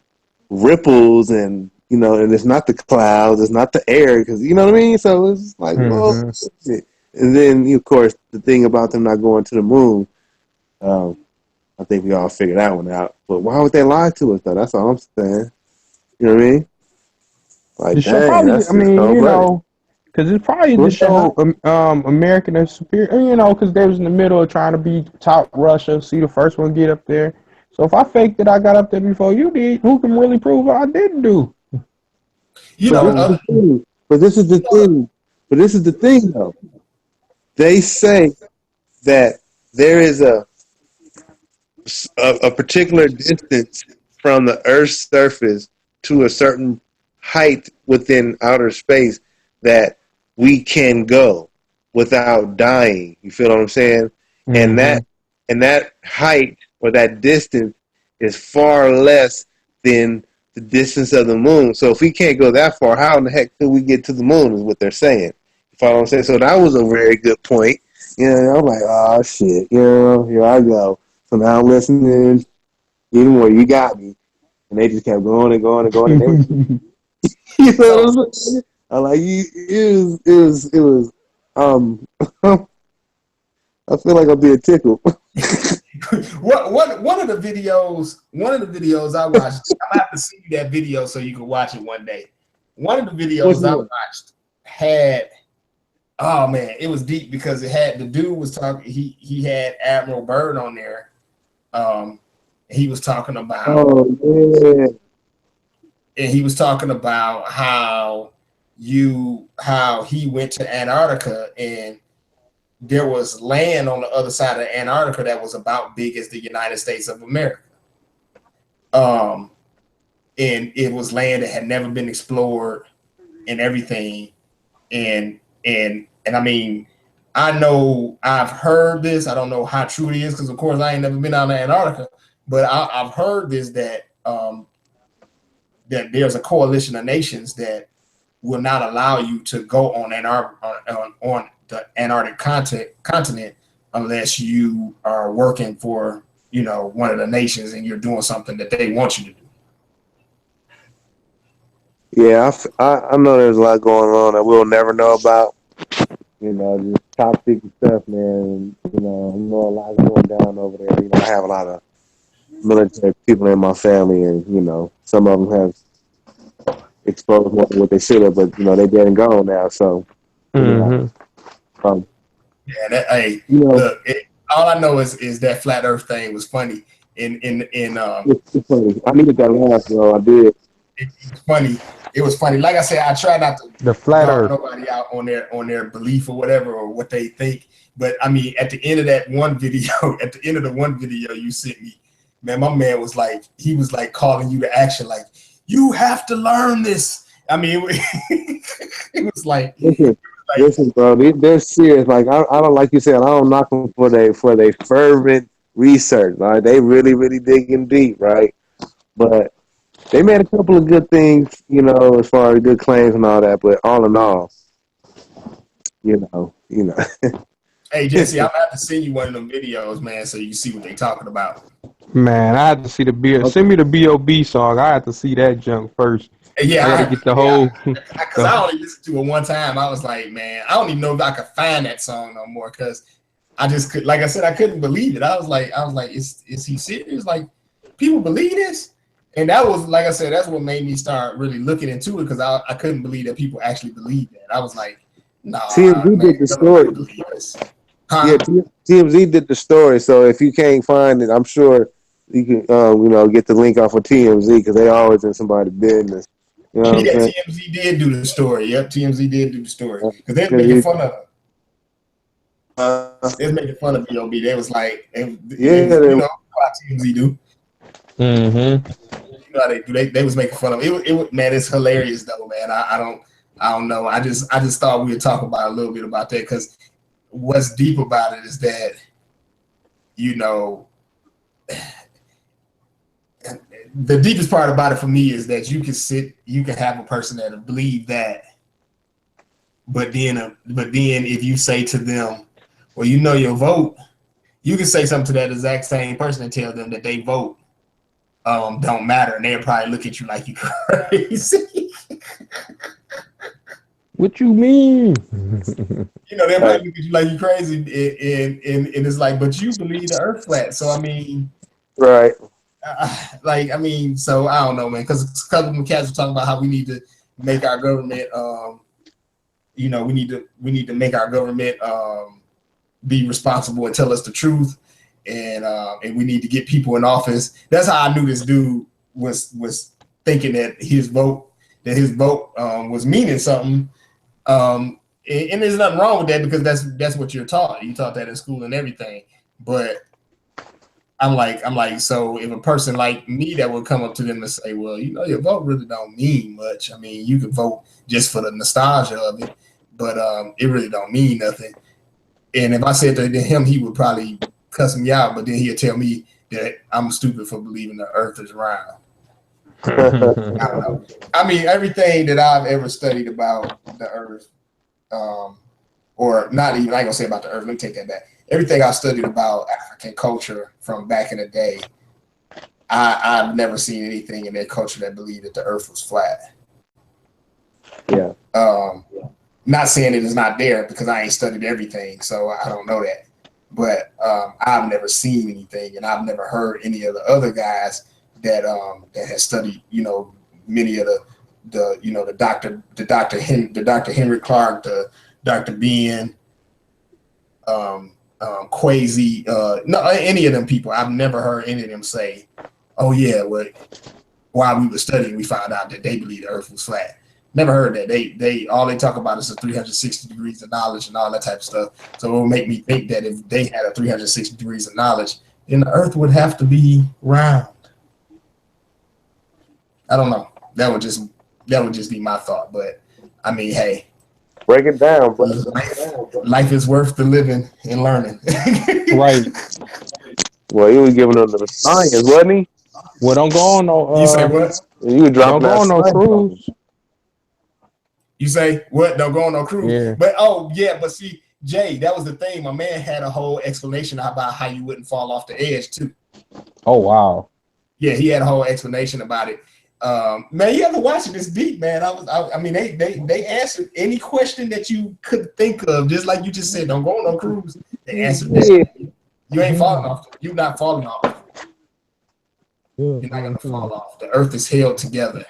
ripples, and, you know, and it's not the clouds, it's not the air, because, you know what I mean? So it's like, oh, shit. And then, of course, the thing about them not going to the moon, I think we all figured that one out. But why would they lie to us, though? That's all I'm saying. You know what I mean? Like, you know, because it's probably to show American is superior, you know, because they was in the middle of trying to be top Russia, see the first one get up there. So if I faked that I got up there before you did, who can really prove what I didn't do? You know, but this is the thing. But this is the thing, though. They say that there is a particular distance from the Earth's surface to a certain height within outer space that we can go without dying. You feel what I'm saying? Mm-hmm. And that height or that distance is far less than the distance of the moon. So if we can't go that far, how in the heck could we get to the moon, is what they're saying. You follow what I'm saying? So that was a very good point. You know, I'm like, oh shit, you know, here I go. So now I'm listening even more. You got me, and they just kept going and going and going. And they were, you know what I'm saying? I like you. It was. I feel like I'm being tickled. One of the videos I watched, I'm gonna have to see that video so you can watch it one day. One of the videos I watched had, oh man, it was deep because it had, the dude was talking, he had Admiral Byrd on there. He was talking about, Oh yeah. and he was talking about how he went to Antarctica and there was land on the other side of Antarctica that was about big as the United States of America. And it was land that had never been explored and everything. And I mean, I know I've heard this. I don't know how true it is because, of course, I ain't never been out to Antarctica. But I've heard this that there's a coalition of nations that will not allow you to go on the Antarctic continent unless you are working for, you know, one of the nations and you're doing something that they want you to do. Yeah, I know there's a lot going on that we'll never know about. You know, just top secret stuff, man. You know, I know a lot going down over there. You know, I have a lot of military people in my family, and you know, some of them have exposed more than what they should have, but you know, they're dead and gone now. So, you know, yeah, hey, you know, look, all I know is that flat Earth thing was funny. it's funny. I needed that laugh, bro. I did. It's funny. It was funny. Like I said, I try not to the flat Earth. Nobody out on their belief or whatever or what they think. But I mean, at the end of that one video, you sent me, man, my man was like, he was like calling you to action, like, you have to learn this. I mean, it was like, listen, bro, they're serious. Like I don't, like you said, I don't knock them for their fervent research. Right, they really digging deep, right? But they made a couple of good things, you know, as far as good claims and all that. But all in all, you know. Hey Jesse, I'm gonna have to send you one of them videos, man, so you can see what they talking about. Man, I had to see send me the B.O.B. song. I had to see that junk first. Yeah, I gotta get the whole. Because I only listened to it one time. I was like, man, I don't even know if I could find that song no more. Because I just could, like I said, I couldn't believe it. I was like, is he serious? Like, people believe this? And that was, like I said, that's what made me start really looking into it because I couldn't believe that people actually believed that. I was like, nah. TMZ did the story. Yeah, TMZ did the story. So if you can't find it, I'm sure you can, you know, get the link off of TMZ because they always in somebody's business. You know what I'm saying? TMZ did do the story. Yep, TMZ did do the story because they're making fun of him. They're making fun of B.O.B. They was like, you know how TMZ do. Mm-hmm. You know how they do. They was making fun of him. It man, it's hilarious though, man. I don't know. I just thought we would talk about a little bit about that because what's deep about it is that, you know, the deepest part about it for me is that you can have a person that believe that, but then if you say to them, well, you know, your vote, you can say something to that exact same person and tell them that they vote don't matter, and they'll probably look at you like you crazy. What you mean? You know, they'll probably look at you like you crazy, and it's like, but you believe the Earth flat, so I mean, right. Like, I mean, so I don't know, man, because a couple of cats were talking about how we need to make our government, you know, we need to make our government be responsible and tell us the truth, and we need to get people in office. That's how I knew this dude was thinking that his vote was meaning something. And there's nothing wrong with that because that's what you're taught. You taught that in school and everything, but I'm like, so if a person like me that would come up to them and say, well, you know, your vote really don't mean much. I mean, you can vote just for the nostalgia of it, but it really don't mean nothing. And if I said that to him, he would probably cuss me out, but then he'll tell me that I'm stupid for believing the Earth is round. I don't know. I mean, everything that I've ever studied about the Earth, or not even, I ain't gonna say about the Earth, let me take that back. everything I studied about African culture from back in the day, I've never seen anything in their culture that believed that the earth was flat. Yeah. Not saying it is not there because I ain't studied everything, so I don't know that. But I've never seen anything, and I've never heard any of the other guys that that has studied, many of the Dr. Henry Clark, the Dr. Ben, Quasi, no, any of them people. I've never heard any of them say, "Oh yeah, well, while we were studying, we found out that they believe the Earth was flat." Never heard that. They all they talk about is the 360 degrees of knowledge and all that type of stuff. So it will make me think that if they had a 360 degrees of knowledge, then the Earth would have to be round. I don't know. That would just be my thought. But I mean, hey, Break it down, bro. life is worth the living and learning. Right. Well, he was giving them the science, wasn't he? Well, don't go on no. You say what? You were Don't dropping go that on no science. cruise. You say what? Don't go on no cruise. Yeah. But see, Jay, that was the thing. My man had a whole explanation about how you wouldn't fall off the edge too. Oh wow. Yeah, he had a whole explanation about it. Man, you have to watch it. It's deep, man. I mean, they answered any question that you could think of, just like you just said. Don't go on no cruise. They answered that. You ain't falling off. You're not falling off. You're not gonna fall off. The earth is held together.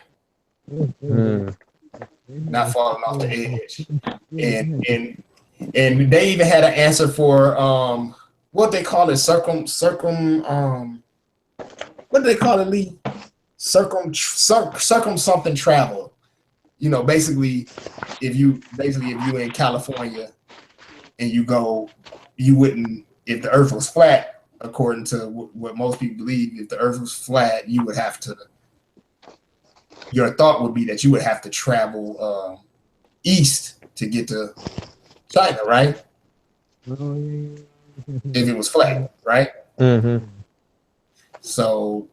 Not falling off the edge. And they even had an answer for what they call it, what do they call it, Lee? Circum something travel. Basically if you in California and you wouldn't, if the earth was flat, according to what most people believe, if the earth was flat, you would have to, your thought would be that you would have to travel east to get to China, right? If it was flat, right? Mm-hmm. So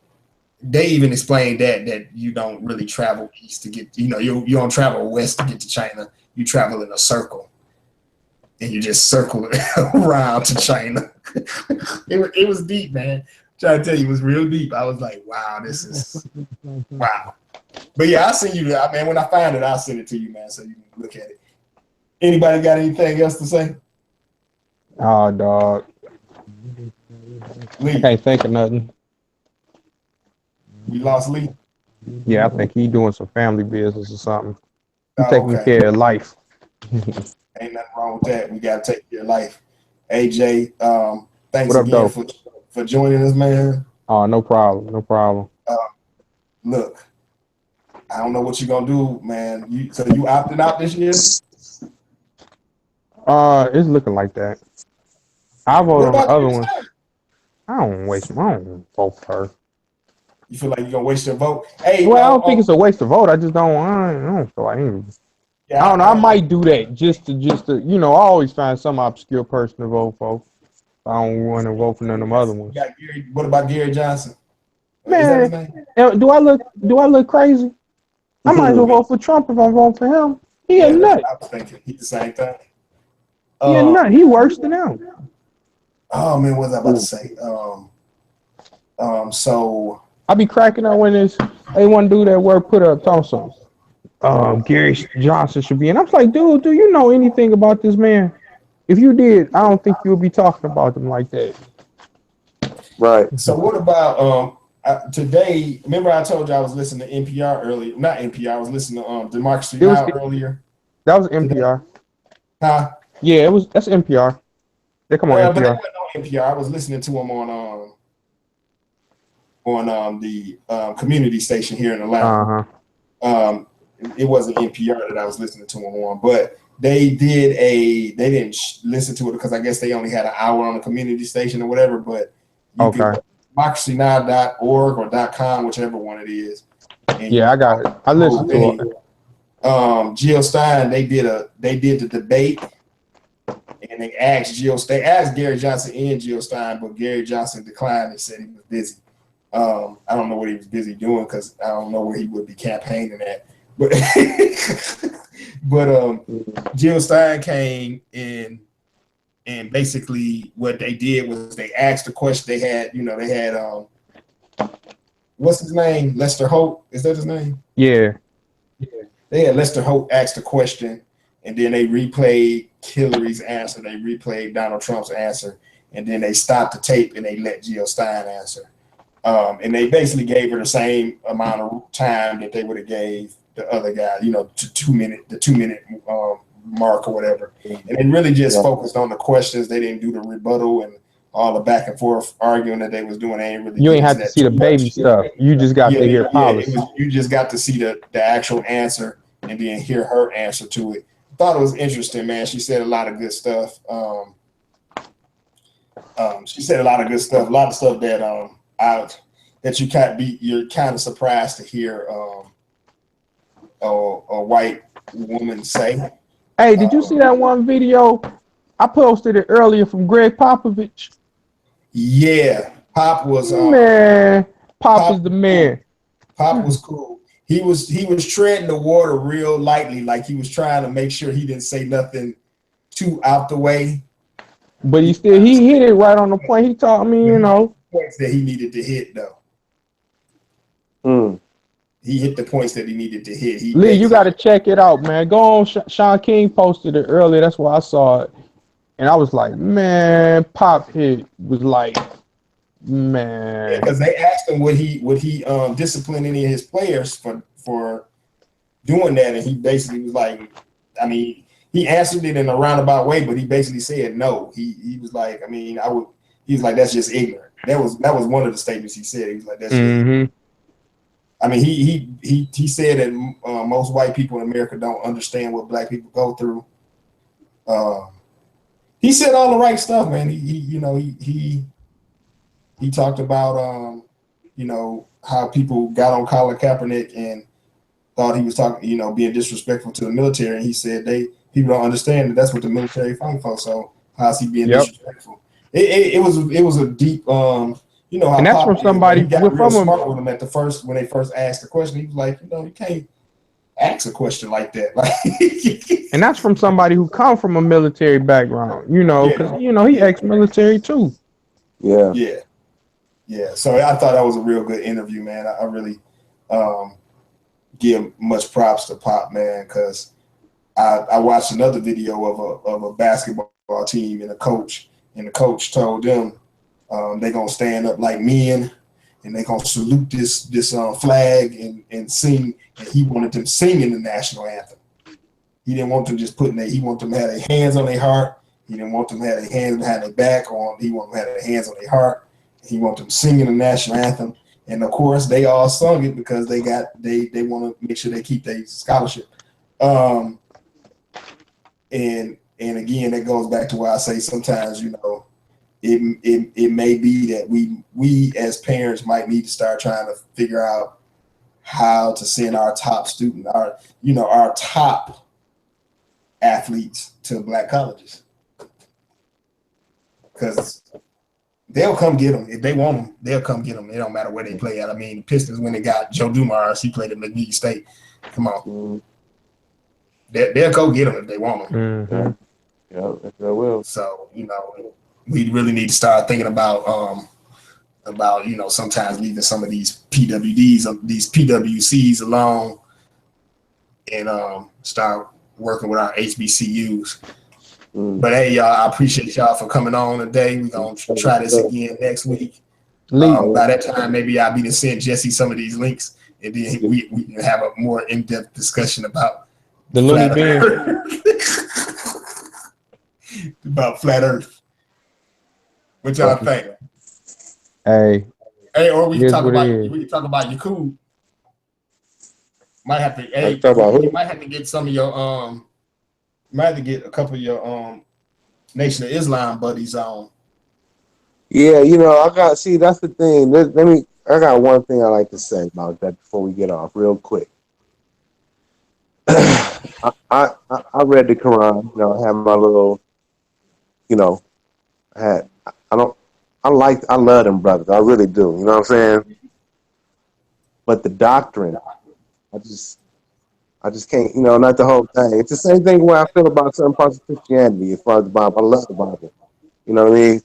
they even explained that you don't really travel east to get, you don't travel west to get to China. You travel in a circle, and you just circle around to China. It was deep, man. I'm trying to tell you, it was real deep. I was like, wow, this is wow. But yeah, I'll send you that, man. When I find it, I'll send it to you, man, so you can look at it. Anybody got anything else to say? Oh, dog. Lee, Can't think of nothing. we lost Lee. Yeah, I think he doing some family business or something. He Oh, taking okay. care of life. Ain't nothing wrong with that. We gotta take care of life. AJ, thanks What up, again for joining us, man. Oh, no problem. No problem. Look, I don't know what you're gonna do, man. So you opted out this year? It's looking like that. I What voted on the about other you, one. sir? I don't vote for her. You feel like you're gonna waste your vote? Hey, Well, I don't think it's a waste of vote. I just don't. I don't feel like. yeah, I don't know. I might do that just to. I always find some obscure person to vote for. I don't want to vote for none of them other ones. What about Gary Johnson? Man, is that his name? do I look crazy? I might as well vote for Trump if I vote for him. He a nut. I was thinking he's the same thing. He a nut. He worse than him. Oh man, what was I about to say? So I be cracking up when they want to do that word put up Thompson. Gary Johnson should be. And I was like, dude, do you know anything about this man? If you did, I don't think you would be talking about them like that. Right. So what about today? Remember I told you I was listening to NPR earlier. Not NPR. I was listening to Democracy Now! Earlier. That was NPR. Huh? Yeah, that's NPR. They come on But NPR. they wasn't on NPR. I was listening to him on the community station here in Atlanta. It wasn't NPR that I was listening to him on, but they didn't listen to it because I guess they only had an hour on the community station or whatever. But you can go to democracynow.org or .com, whichever one it is. Yeah, I got it. I listened to it. Jill Stein, they did the debate, and they asked Gary Johnson and Jill Stein, but Gary Johnson declined and said he was busy. I don't know what he was busy doing because I don't know where he would be campaigning at. But Jill Stein came in And basically what they did was they asked the question. They had what's his name? Lester Holt. Is that his name? Yeah. They had Lester Holt ask the question, and then they replayed Hillary's answer. They replayed Donald Trump's answer, and then they stopped the tape and they let Jill Stein answer. And they basically gave her the same amount of time that they would have gave the other guy, to 2 minute, the 2 minute mark or whatever. And they really just focused on the questions. They didn't do the rebuttal and all the back and forth arguing that they was doing. They ain't really. You ain't have to see the baby stuff. You just got to hear policy. You just got to see the actual answer and then hear her answer to it. I thought it was interesting, man. She said a lot of good stuff. She said a lot of good stuff. A lot of stuff that you're kind of surprised to hear a white woman say. Hey, did you see that one video? I posted it earlier from Greg Popovich. Yeah, Pop was man. Pop is the man. Pop was cool. He was treading the water real lightly, like he was trying to make sure he didn't say nothing too out the way. But he hit it right on the point. He taught me, points that he needed to hit though. He hit the points that he needed to hit. Lee, you got to check it out, man. Go on. Sean King posted it earlier. That's why I saw it. And I was like, man, Pop hit was like, man. Because they asked him would he discipline any of his players for doing that, and he basically was like, I mean, he answered it in a roundabout way, but he basically said no. He was like, I mean, he was like, that's just ignorant. That was one of the statements he said. He was like, that's just ignorant. I mean, he said that most white people in America don't understand what black people go through. He said all the right stuff, man. He talked about how people got on Colin Kaepernick and thought he was talking, being disrespectful to the military, and he said people don't understand that that's what the military fight for. So how's he being disrespectful? It was a deep how and that's from somebody he got real smart with him at the first when they first asked the question. He was like, you can't ask a question like that. And that's from somebody who come from a military background, because he ex-military too. Yeah. So I thought that was a real good interview, man. I really give much props to Pop, man, because I watched another video of a basketball team and the coach told them they're gonna stand up like men and they're gonna salute this flag and sing. And he wanted them singing the national anthem. He didn't want them just he wanted them to have their hands on their heart. He didn't want them to have their hands behind their back on. He wanted them to have their hands on their heart. He wanted them singing the national anthem. And of course, they all sung it because they want to make sure they keep their scholarship. And again, that goes back to why I say sometimes, it may be that we as parents might need to start trying to figure out how to send our top student, our top athletes to black colleges, because they'll come get them if they want them. They'll come get them. It don't matter where they play at. I mean, the Pistons, when they got Joe Dumars, he played at McNeese State. Come on, they'll go get them if they want them. Yeah, they will. So we really need to start thinking about sometimes leaving some of these PWCs alone and start working with our HBCUs. But hey, y'all, I appreciate y'all for coming on today. We're gonna try this again next week. By that time, maybe I'll be to send Jesse some of these links, and then we can have a more in-depth discussion about the Looney Bin. About flat Earth. What y'all think? Hey, or we can talk about Yakub. Might have to. Hey, you might have to get some of your might have to get a couple of your Nation of Islam buddies on. Yeah, that's the thing. I got one thing I like to say about that before we get off, real quick. I read the Quran. I have my little, I love them brothers. I really do. You know what I'm saying? But the doctrine, I just can't, not the whole thing. It's the same thing where I feel about certain parts of Christianity as far as the Bible. I love the Bible. You know what I mean?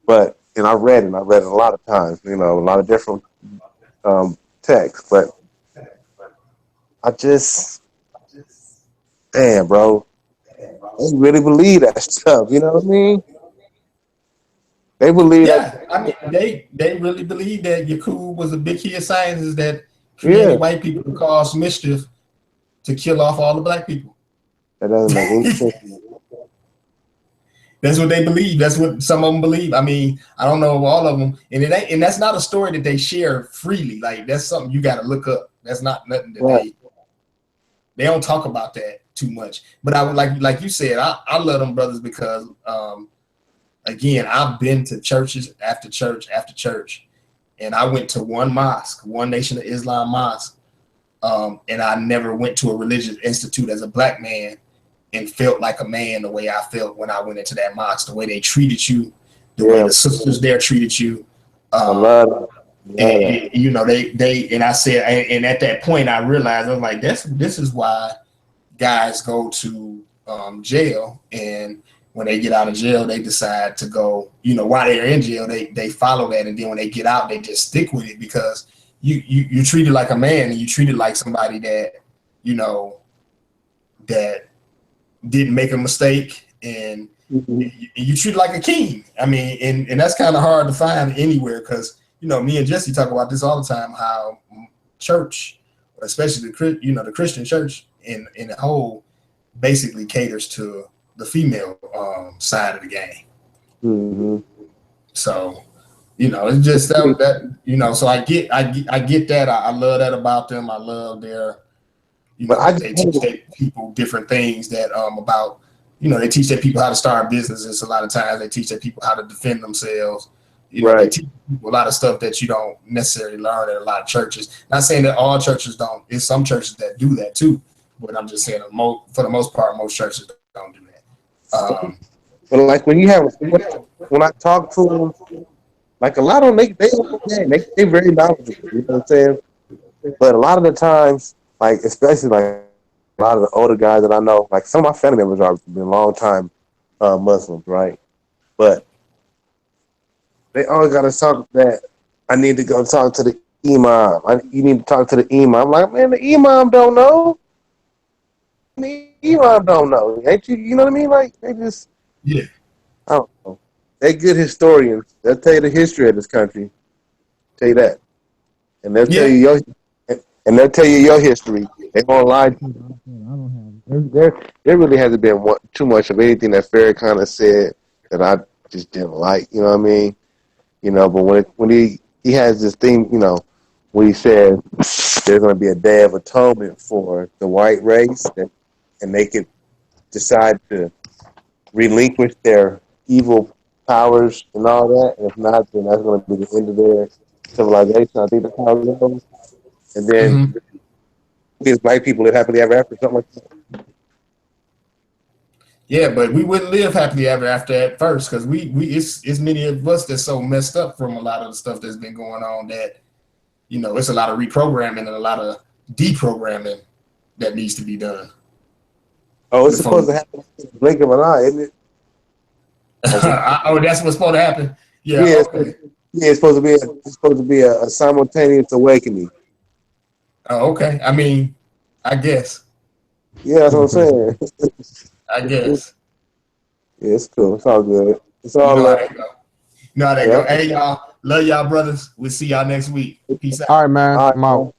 But, and I read it. I read it a lot of times, a lot of different texts. But I just, damn, bro, they really believe that stuff. You know what I mean? They believe that. Yeah, I mean, they really believe that Yakub was a big key of scientists that created white people to cause mischief to kill off all the black people. That doesn't make any sense. That's what they believe. That's what some of them believe. I mean, I don't know all of them, and it ain't, and that's not a story that they share freely. Like that's something you got to look up. That's not nothing that they don't talk about that too much. But I would like you said, I love them brothers because again, I've been to churches after church after church, and I went to one mosque, One Nation of Islam mosque, and I never went to a religious institute as a black man and felt like a man the way I felt when I went into that mosque, the way they treated you, the way the sisters there treated you. I love and they and I said, and at that point I realized I was like, this is why guys go to jail, and when they get out of jail, they decide to go, while they're in jail, they follow that, and then when they get out, they just stick with it because you treated like a man, and you treated like somebody that that didn't make a mistake, and you treat like a king. I mean, and that's kind of hard to find anywhere because me and Jesse talk about this all the time. How church, especially the Christian church in the whole, basically caters to the female side of the game. Mm-hmm. So it's just that so I get that. I love that about them. I love their. They teach their people different things that about they teach their people how to start businesses. A lot of times they teach their people how to defend themselves. They teach people a lot of stuff that you don't necessarily learn at a lot of churches. Not saying that all churches don't. There's some churches that do that too, but I'm just saying for the most part, most churches don't do that. But like when I talk to them, like a lot of them, they very knowledgeable. You know what I'm saying? But a lot of the times, like especially like a lot of the older guys that I know, like some of my family members are been long time Muslims, right? But they always got to talk that I need to go talk to the imam. You need to talk to the imam. I'm like, man, the imam don't know. The imam don't know. Ain't you? You know what I mean? Like they just I don't know. They good historians. They'll tell you the history of this country. Tell you that, and they'll tell you your history. They won't lie to you. I don't have. There really hasn't been too much of anything that Farrakhan said that I just didn't like. You know what I mean? But when he has this thing, when he said there's going to be a day of atonement for the white race, and they could decide to relinquish their evil powers and all that. And if not, then that's going to be the end of their civilization. I think that's how it goes. And then these white people live happily ever after, something like that. Yeah, but we wouldn't live happily ever after at first because it's many of us that's so messed up from a lot of the stuff that's been going on that it's a lot of reprogramming and a lot of deprogramming that needs to be done. Oh, it's supposed to happen in the blink of an eye, isn't it? That's what's supposed to happen. Yeah. It's supposed to be a simultaneous awakening. Oh, okay. I mean, I guess. Yeah, that's what I'm saying. I guess. Yeah, it's cool. It's all good. It's all right. Go. Hey, y'all. Love y'all, brothers. We'll see y'all next week. Peace out. All right, man. I'm out.